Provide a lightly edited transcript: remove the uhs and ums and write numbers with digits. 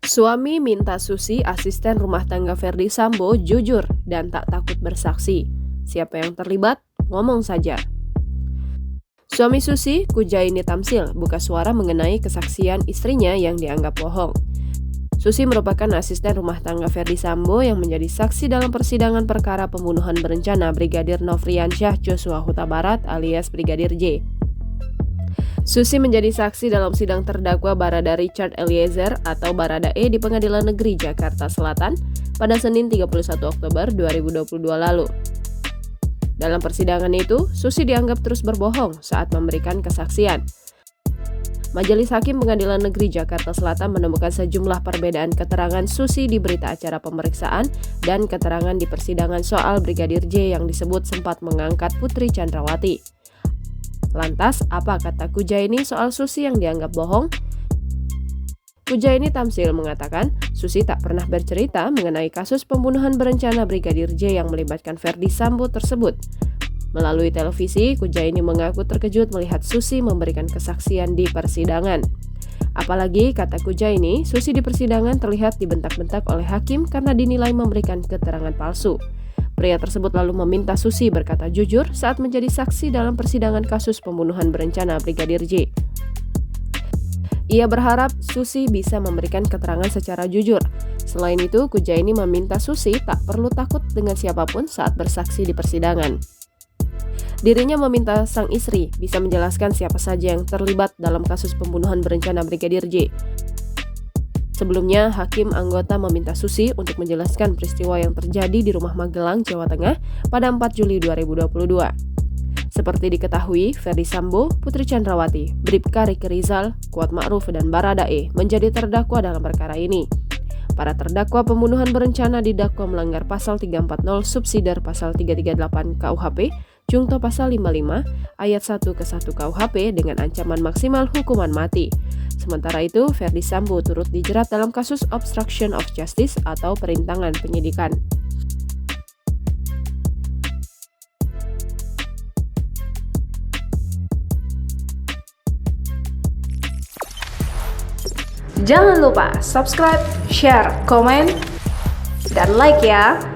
Suami minta Susi, asisten rumah tangga Verdi Sambo, jujur dan tak takut bersaksi. Siapa yang terlibat? Ngomong saja. Suami Susi, Kujaini Tamsil, buka suara mengenai kesaksian istrinya yang dianggap bohong. Susi merupakan asisten rumah tangga Verdi Sambo yang menjadi saksi dalam persidangan perkara pembunuhan berencana Brigadir Nofriansyah Joshua Huta Barat alias Brigadir J. Susi menjadi saksi dalam sidang terdakwa Barada Richard Eliezer atau Baradae di Pengadilan Negeri Jakarta Selatan pada Senin 31 Oktober 2022 lalu. Dalam persidangan itu, Susi dianggap terus berbohong saat memberikan kesaksian. Majelis Hakim Pengadilan Negeri Jakarta Selatan menemukan sejumlah perbedaan keterangan Susi di berita acara pemeriksaan dan keterangan di persidangan soal Brigadir J yang disebut sempat mengangkat Putri Chandrawati. Lantas, apa kata Kujaini soal Susi yang dianggap bohong? Kujaini Tamsil mengatakan, Susi tak pernah bercerita mengenai kasus pembunuhan berencana Brigadir J yang melibatkan Verdi Sambo tersebut. Melalui televisi, Kujaini mengaku terkejut melihat Susi memberikan kesaksian di persidangan. Apalagi, kata Kujaini, Susi di persidangan terlihat dibentak-bentak oleh hakim karena dinilai memberikan keterangan palsu. Pria tersebut lalu meminta Susi berkata jujur saat menjadi saksi dalam persidangan kasus pembunuhan berencana Brigadir J. Ia berharap Susi bisa memberikan keterangan secara jujur. Selain itu, Kujaini meminta Susi tak perlu takut dengan siapapun saat bersaksi di persidangan. Dirinya meminta sang istri bisa menjelaskan siapa saja yang terlibat dalam kasus pembunuhan berencana Brigadir J. Sebelumnya, hakim anggota meminta Susi untuk menjelaskan peristiwa yang terjadi di rumah Magelang, Jawa Tengah pada 4 Juli 2022. Seperti diketahui, Verdi Sambo, Putri Chandrawati, Bribka Riki Rizal, Kuat Ma'ruf, dan Baradae menjadi terdakwa dalam perkara ini. Para terdakwa pembunuhan berencana didakwa melanggar pasal 340 subsidiar pasal 338 KUHP, Jungto pasal 55 ayat 1 ke 1 KUHP dengan ancaman maksimal hukuman mati. Sementara itu, Verdi Sambo turut dijerat dalam kasus obstruction of justice atau perintangan penyidikan. Jangan lupa subscribe, share, komen, dan like ya!